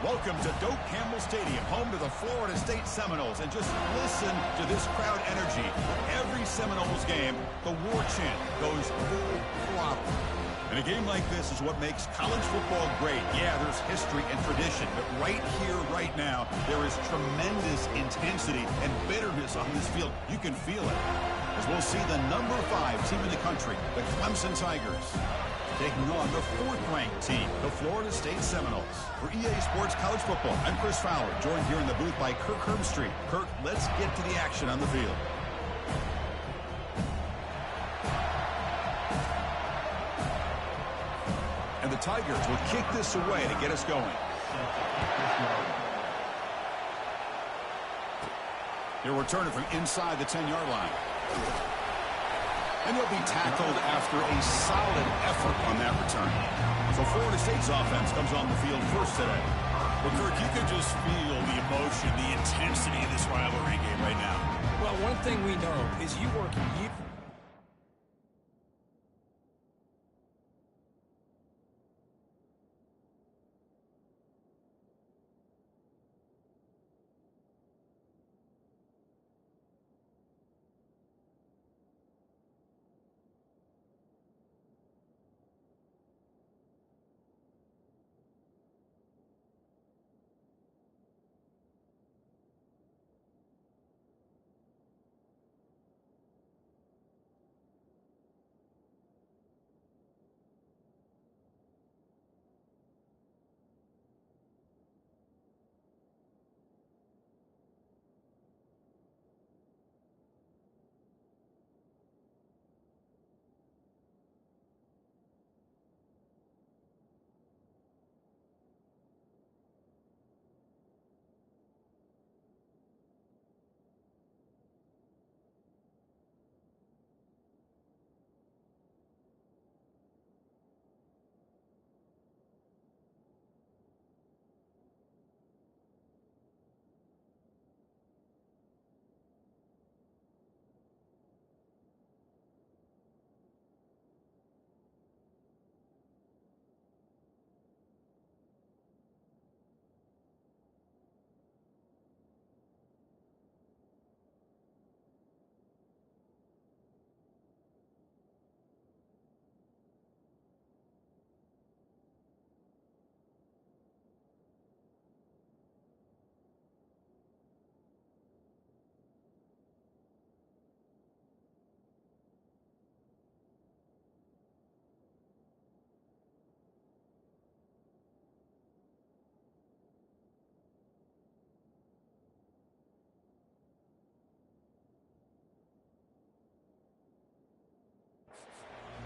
Welcome to Doak Campbell Stadium, home to the Florida State Seminoles. And just listen to this crowd energy. Every Seminoles game, the war chant goes full throttle. And a game like this is what makes college football great. Yeah, there's history and tradition, but right here, right now, there is tremendous intensity and bitterness on this field. You can feel it. As we'll see the number 5 team in the country, the Clemson Tigers, taking on the 4th-ranked team, the Florida State Seminoles. For EA Sports College Football, I'm Chris Fowler, joined here in the booth by Kirk Herbstreit. Kirk, let's get to the action on the field. And the Tigers will kick this away to get us going. He'll return it from inside the 10-yard line. And he'll be tackled after a solid effort on that return. So Florida State's offense comes on the field first today. Well, Kirk, you can just feel the emotion, the intensity of this rivalry game right now. Well, one thing we know is you work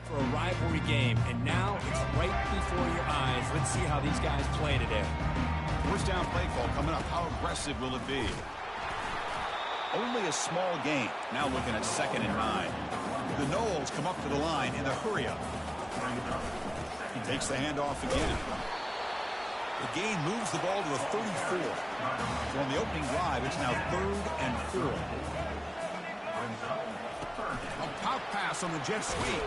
for a rivalry game, and now it's right before your eyes. Let's see how these guys play today. First down play call coming up. How aggressive will it be? Only a small gain. Now looking at 2nd and 9. The Noles come up to the line in the hurry-up. He takes the handoff again. The gain moves the ball to the 34. So on the opening drive, it's now 3rd and 4. A pop pass on the jet sweep.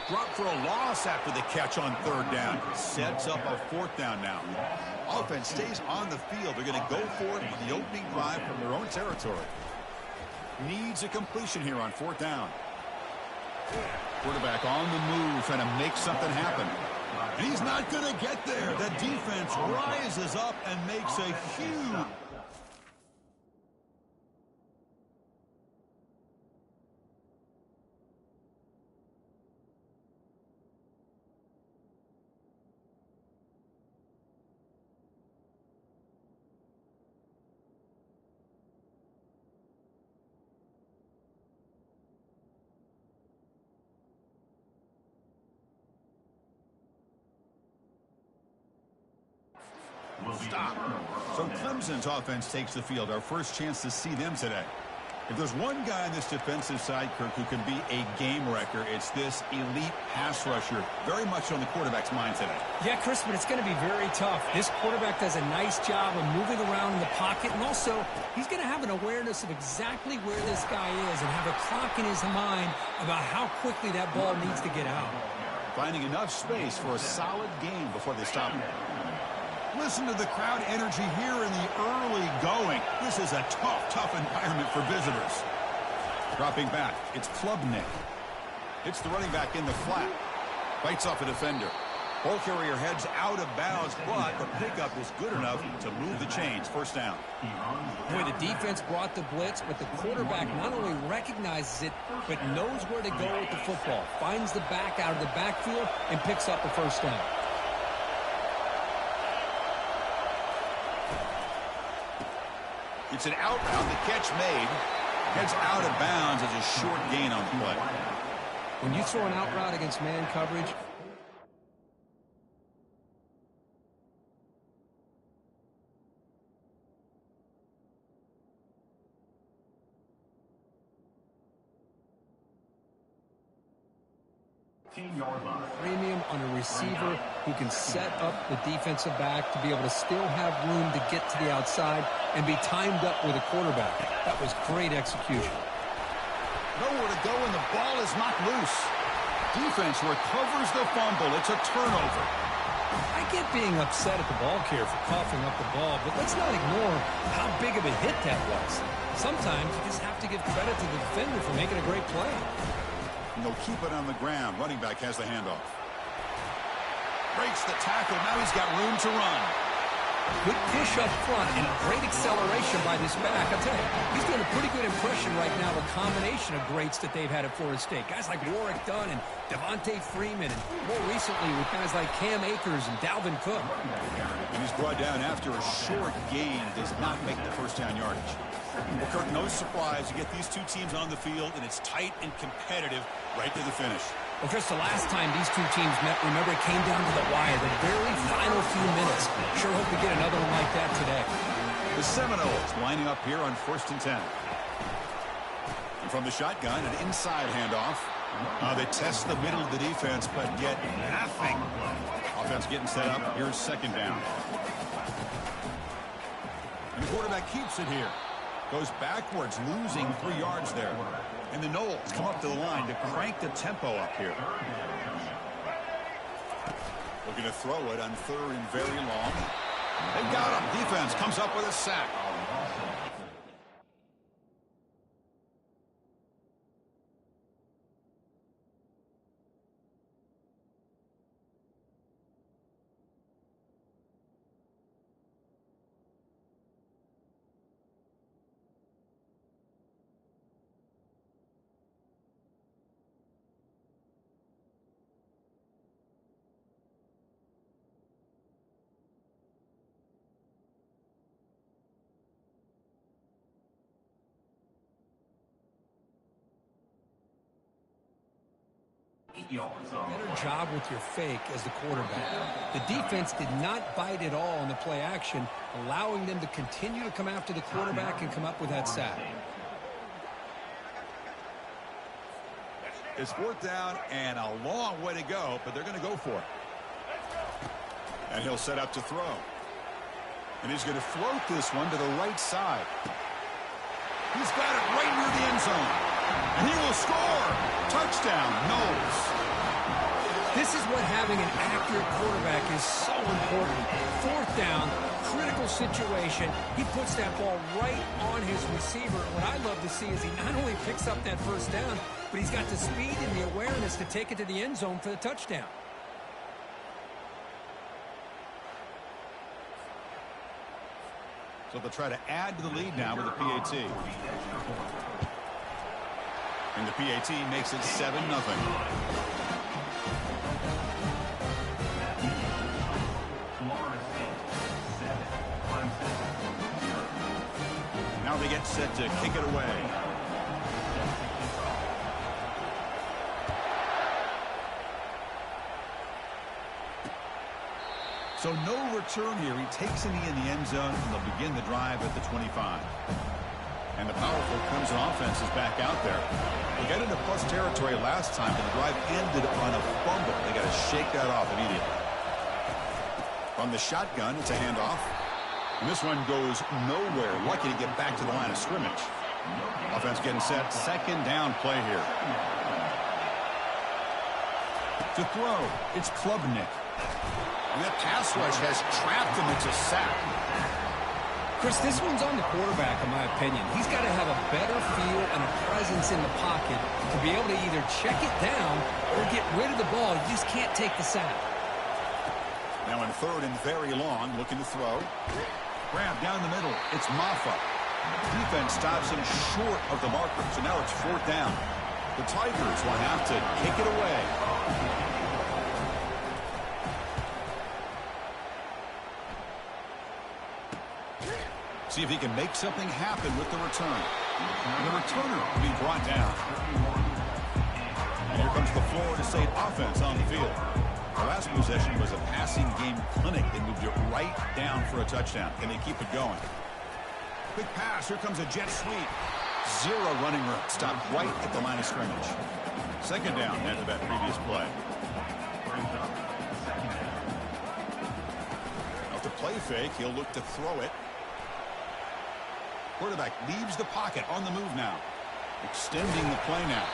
Drop for a loss after the catch on 3rd down. Sets up a 4th down now. Offense stays on the field. They're going to go for it on the opening drive from their own territory. Needs a completion here on 4th down. Quarterback on the move, trying to make something happen. And he's not going to get there. The defense rises up and makes a huge... Stop. So Clemson's offense takes the field. Our first chance to see them today. If there's one guy on this defensive side, Kirk, who can be a game wrecker, it's this elite pass rusher. Very much on the quarterback's mind today. Yeah, Chris, but it's going to be very tough. This quarterback does a nice job of moving around in the pocket, and also he's going to have an awareness of exactly where this guy is and have a clock in his mind about how quickly that ball needs to get out. Finding enough space for a solid game before they stop him. Listen to the crowd energy here in the early going. This is a tough environment for visitors. Dropping back, it's Klubnik. It's the running back in the flat. Bites off a defender. Ball carrier heads out of bounds, but the pickup is good enough to move the chains. First down. Boy, the defense brought the blitz, but the quarterback not only recognizes it, but knows where to go with the football. Finds the back out of the backfield and picks up the first down. It's an out route. The catch made. Heads out of bounds as a short gain on the play. When you throw an out route against man coverage, premium on a receiver who can set up the defensive back to be able to still have room to get to the outside and be timed up with a quarterback. That was great execution. Nowhere to go, and the ball is knocked loose. Defense recovers the fumble. It's a turnover. I get being upset at the ball carrier for coughing up the ball, but let's not ignore how big of a hit that was. Sometimes you just have to give credit to the defender for making a great play. And they'll keep it on the ground. Running back has the handoff. Breaks the tackle. Now he's got room to run. Good push up front and great acceleration by this back. I'll tell you, he's doing a pretty good impression right now, the combination of greats that they've had at Florida State. Guys like Warwick Dunn and Devontae Freeman, and more recently with guys like Cam Akers and Dalvin Cook. And he's brought down after a short gain. Does not make the first down yardage. Well, Kirk, no surprise. You get these two teams on the field, and it's tight and competitive right to the finish. Well, Chris, the last time these two teams met, remember, it came down to the wire, the very final few minutes. Sure hope we get another one like that today. The Seminoles lining up here on 1st and 10. And from the shotgun, an inside handoff. They test the middle of the defense, but get nothing. Offense getting set up. Here's second down. And the quarterback keeps it here. Goes backwards, losing 3 yards there. And the Noles come up to the line to crank the tempo up here. Looking to throw it on 3rd and very long. They got him. Defense comes up with a sack. Better job with your fake as the quarterback. The defense did not bite at all in the play action, allowing them to continue to come after the quarterback and come up with that sack. It's 4th down and a long way to go, but they're going to go for it. And he'll set up to throw. And he's going to float this one to the right side. He's got it right near the end zone. And he will score. Touchdown, Noles. This is what having an accurate quarterback is so important. 4th down, critical situation. He puts that ball right on his receiver. What I love to see is he not only picks up that first down, but he's got the speed and the awareness to take it to the end zone for the touchdown. So they'll try to add to the lead now with the PAT. And the PAT makes it 7-0. Now they get set to kick it away. So no return here. He takes it in the end zone, and they'll begin the drive at the 25. And the powerful Crimson offense is back out there. They got into plus territory last time, but the drive ended on a fumble. They got to shake that off immediately. From the shotgun, it's a handoff. And this one goes nowhere. Lucky to get back to the line of scrimmage. Offense getting set. Second down play here. To throw, it's Klubnik. And that pass rush has trapped him into sack. Chris, this one's on the quarterback, in my opinion. He's got to have a better feel and a presence in the pocket to be able to either check it down or get rid of the ball. You just can't take the sack. Now in third and very long, looking to throw. Grab down the middle. It's Maffa. Defense stops him short of the marker, so now it's fourth down. The Tigers will have to kick it away. See if he can make something happen with the return. And the returner will be brought down. And here comes the Florida State offense on the field. The last possession was a passing game clinic. They moved it right down for a touchdown. Can they keep it going? Quick pass. Here comes a jet sweep. Zero running room. Stopped right at the line of scrimmage. Second down after that previous play. Off the play fake, he'll look to throw it. Quarterback leaves the pocket on the move now. Extending the play now.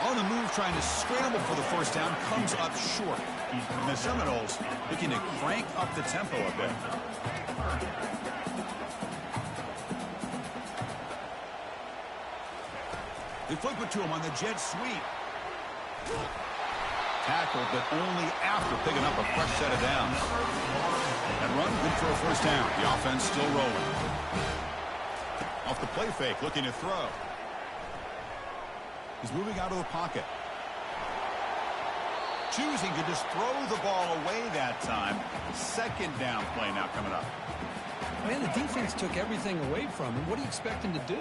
On the move, trying to scramble for the first down, comes up short. And the Seminoles looking to crank up the tempo a bit. They flip it to him on the jet sweep. Tackled, but only after picking up a fresh set of downs. And run, good for a first down. The offense still rolling. Off the play fake, looking to throw. He's moving out of the pocket. Choosing to just throw the ball away that time. Second down play now coming up. Man, the defense took everything away from him. What do you expect him to do?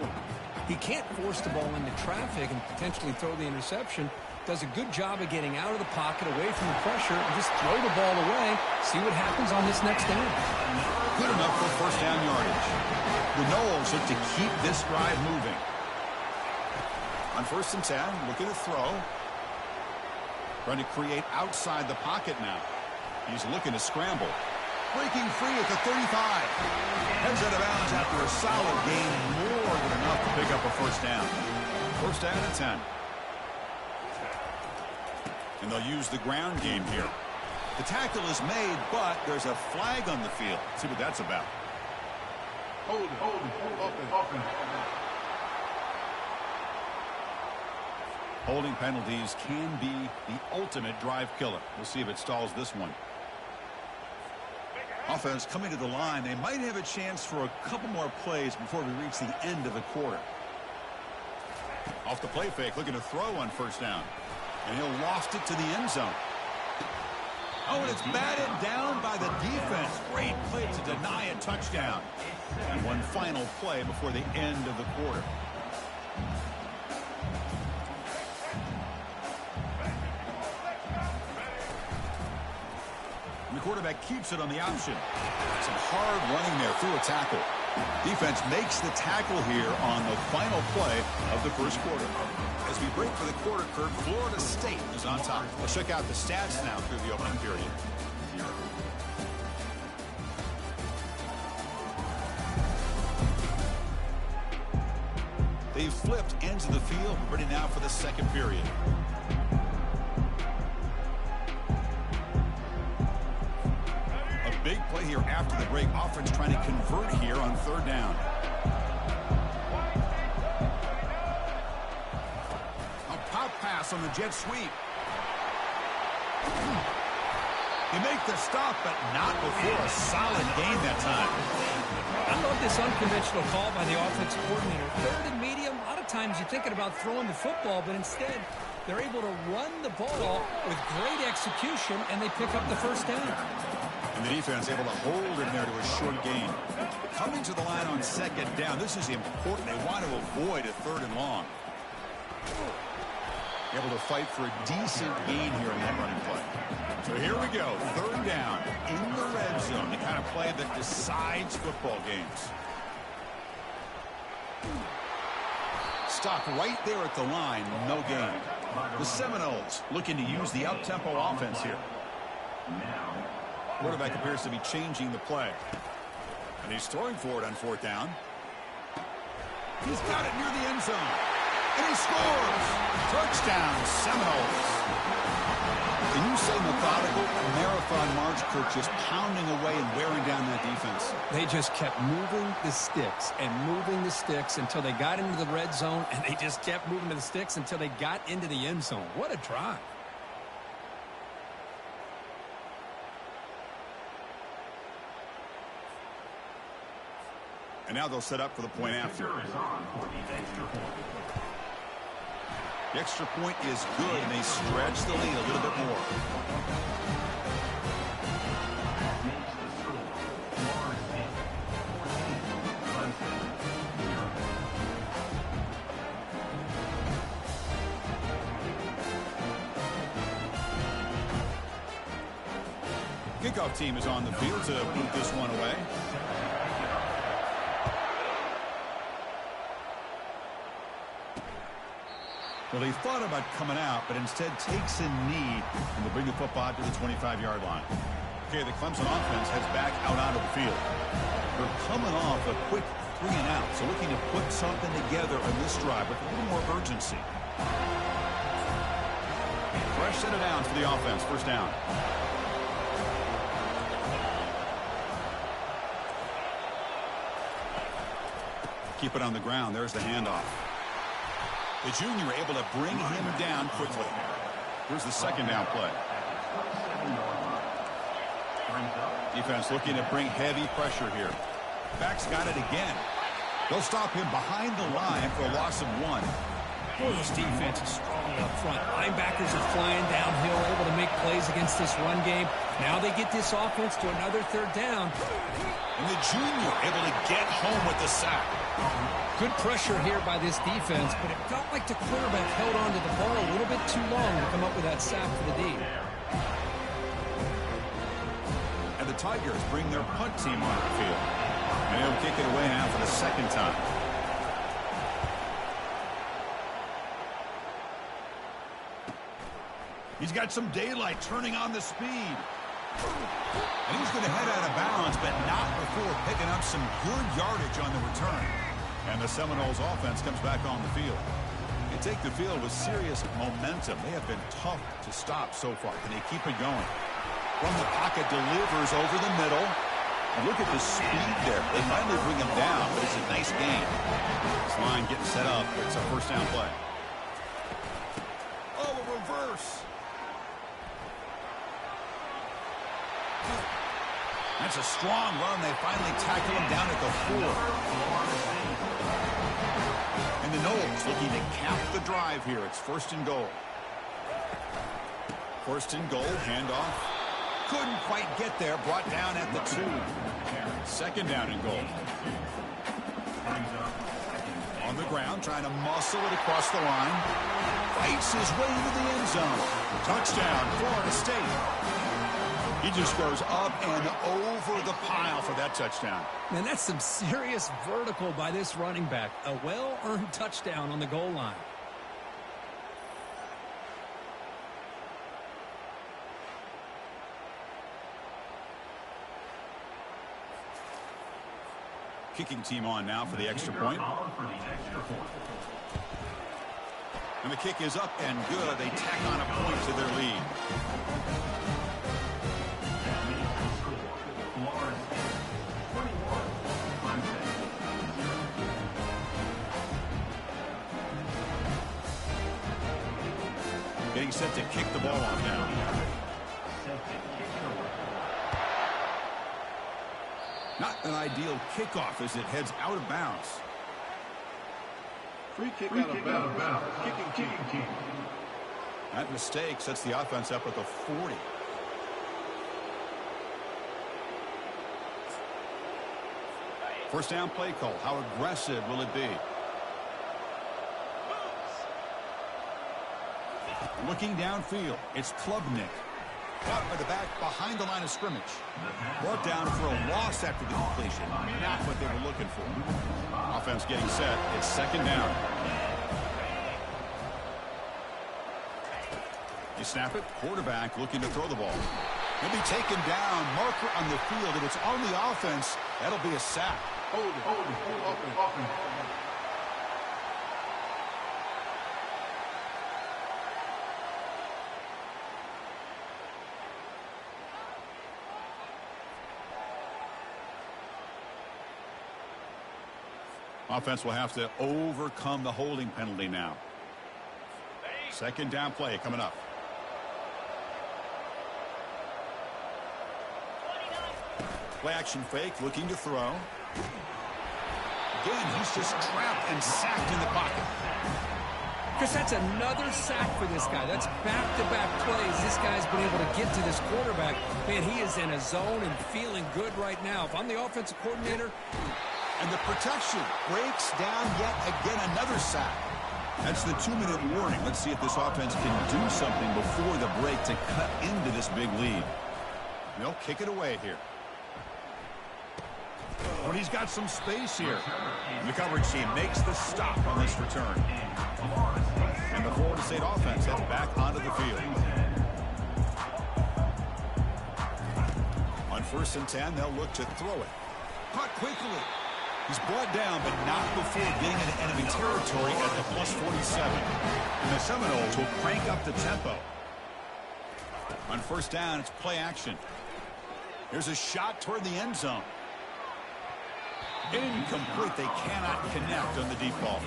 He can't force the ball into traffic and potentially throw the interception. Does a good job of getting out of the pocket, away from the pressure, and just throw the ball away. See what happens on this next down. Good enough for first down yardage. The Noles look to keep this drive moving. On 1st and 10, looking to throw. Trying to create outside the pocket now. He's looking to scramble. Breaking free at the 35. Heads out of bounds after a solid gain. More than enough to pick up a first down. First down and 10. And they'll use the ground game here. The tackle is made, but there's a flag on the field. Let's see what that's about. Hold it. Holding penalties can be the ultimate drive killer. We'll see if it stalls this one. Offense coming to the line. They might have a chance for a couple more plays before we reach the end of the quarter. Off the play fake, looking to throw on first down. And he'll loft it to the end zone. Oh, and it's batted down by the defense. Great play to deny a touchdown. And one final play before the end of the quarter. And the quarterback keeps it on the option. Some hard running there through a tackle. Defense makes the tackle here on the final play of the first quarter. As we break for the quarter, Kurt, Florida State is on top. Let's check out the stats now through the opening period. They've flipped ends of the field, ready now for the second period. A big play here after the break. Offense trying to convert here on third down. Pass on the jet sweep. He makes the stop, but not before a solid gain that time. I love this unconventional call by the offensive coordinator. Third and medium, a lot of times you're thinking about throwing the football, but instead they're able to run the ball with great execution, and they pick up the first down. And the defense able to hold him there to a short gain. Coming to the line on second down, this is important. They want to avoid a third and long. Able to fight for a decent gain here in that running play. So here we go, third down in the red zone, the kind of play that decides football games. Stop right there at the line, no gain. The Seminoles looking to use the up-tempo offense here. Quarterback appears to be changing the play. And he's throwing for it on fourth down. He's got it near the end zone. And he scores! Touchdown, Seminoles. Can you say methodical? Marathon march, Kirk, just pounding away and wearing down that defense. They just kept moving the sticks and moving the sticks until they got into the red zone, and they just kept moving the sticks until they got into the end zone. What a drive. And now they'll set up for the point after. The extra point is good, and they stretch the lead a little bit more. Kickoff team is on the field to move this one away. Well, he thought about coming out, but instead takes a knee and will bring the football to the 25-yard line. Okay, the Clemson offense heads back out onto the field. They're coming off a quick 3-and-out, so looking to put something together on this drive with a little more urgency. Fresh set of downs for the offense. First down. Keep it on the ground. There's the handoff. The junior able to bring him down quickly. Here's the second down play. Defense looking to bring heavy pressure here. Back's got it again. They'll stop him behind the line for a loss of 1. Boy, this defense is strong up front. Linebackers are flying downhill, able to make plays against this run game. Now they get this offense to another third down. And the junior able to get home with the sack. Good pressure here by this defense, but it felt like the quarterback held on to the ball a little bit too long to come up with that sack for the D. And the Tigers bring their punt team onto the field. And they'll kick it away now for the second time. He's got some daylight turning on the speed. And he's going to head out of bounds, but not before picking up some good yardage on the return. And the Seminoles offense comes back on the field. They take the field with serious momentum. They have been tough to stop so far. Can they keep it going? From the pocket, delivers over the middle. And look at the speed there. They finally bring him down, but it's a nice game. This line getting set up. It's a first down play. Oh, a reverse. That's a strong run. They finally tackle him down at the 4. And the Noles looking to cap the drive here. It's first and goal. First and goal, handoff. Couldn't quite get there. Brought down at the 2. Second down and goal. On the ground, trying to muscle it across the line. Fights his way into the end zone. Touchdown, Florida State. He just goes up and over the pile for that touchdown. Man, that's some serious vertical by this running back. A well-earned touchdown on the goal line. Kicking team on now for the extra point. And the kick is up and good. They tack on a point to their lead. Getting set to kick the ball off now. Not an ideal kickoff as it heads out of bounds. Free kick out of bounds. Kicking team. That mistake sets the offense up at the 40. First down play call. How aggressive will it be? Looking downfield, it's Klubnik. Caught by the back behind the line of scrimmage. Brought down for a loss after the completion. Not what they were looking for. Offense getting set. It's second down. You snap it. Quarterback looking to throw the ball. He'll be taken down. Marker on the field. If it's on the offense, that'll be a sack. Hold it. Offense will have to overcome the holding penalty now. Second down play coming up. Play action fake, looking to throw. Again, he's just trapped and sacked in the pocket. Chris, that's another sack for this guy. That's back-to-back plays. This guy's been able to get to this quarterback. Man, he is in a zone and feeling good right now. If I'm the offensive coordinator. And the protection breaks down yet again, another sack. That's the 2-minute warning. Let's see if this offense can do something before the break to cut into this big lead. They'll kick it away here. But he's got some space here. And the coverage team makes the stop on this return. And the Florida State offense heads back onto the field. On 1st and 10, they'll look to throw it. Caught quickly. He's brought down, but not before getting into enemy territory at the +47. And the Seminoles will crank up the tempo. On 1st down, it's play action. Here's a shot toward the end zone. Incomplete. They cannot connect on the deep ball.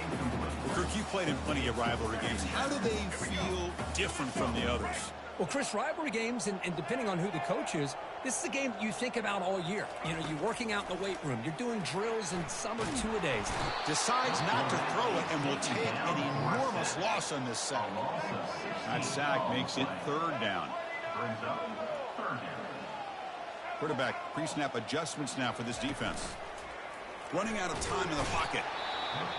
Kirk, you played in plenty of rivalry games. How do they feel different from the others? Well, Chris, rivalry games, and depending on who the coach is, this is a game you think about all year. You know, you're working out in the weight room. You're doing drills and summer two-a-days. Decides not to throw it and will take an enormous loss on this sack. That sack makes it 3rd down. Quarterback pre-snap adjustments now for this defense. Running out of time in the pocket.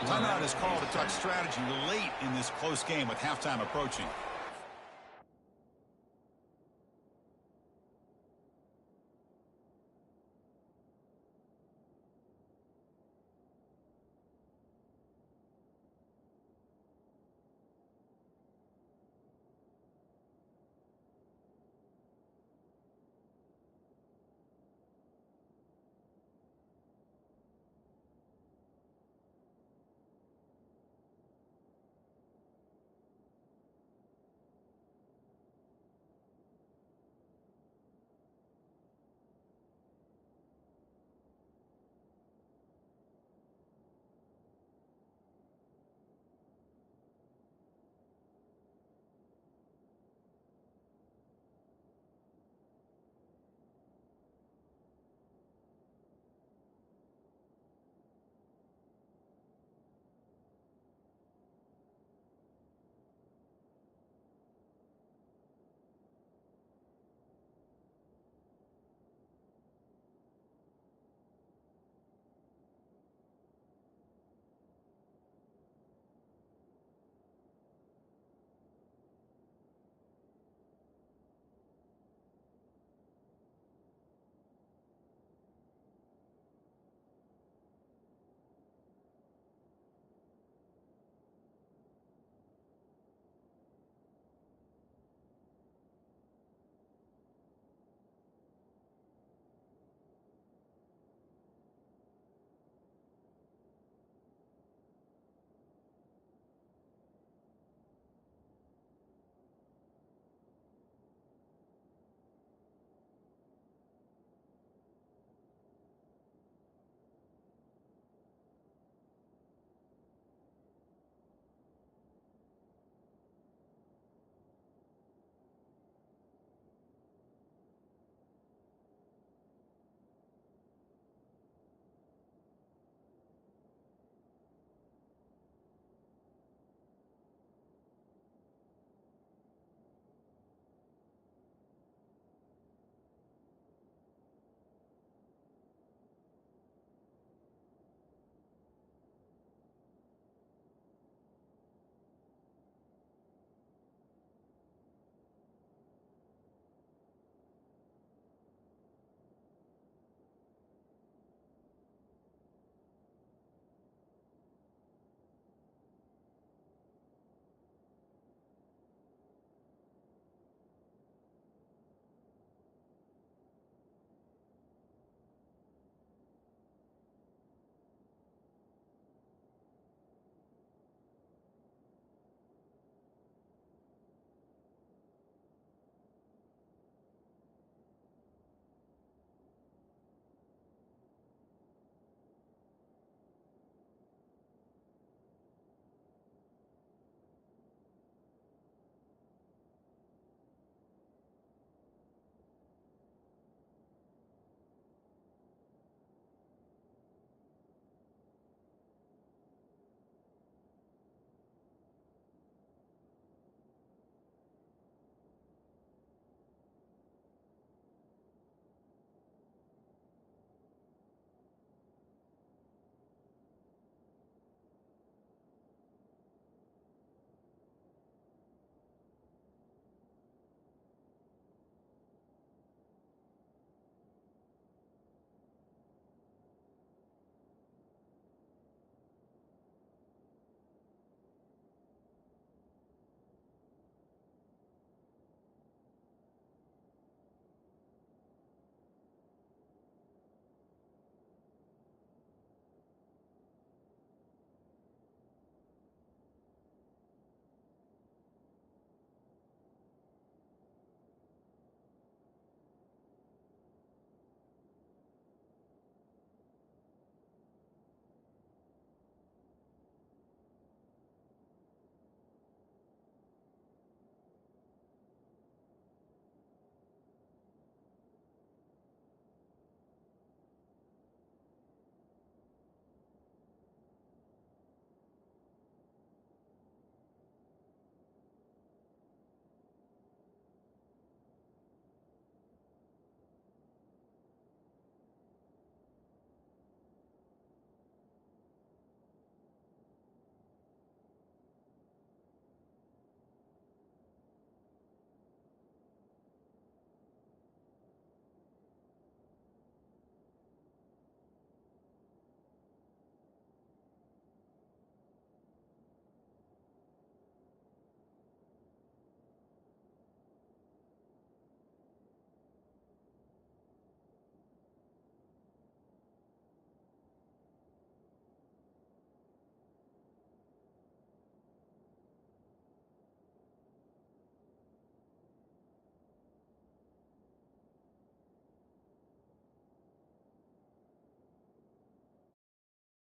Timeout is called to talk strategy late in this close game with halftime approaching.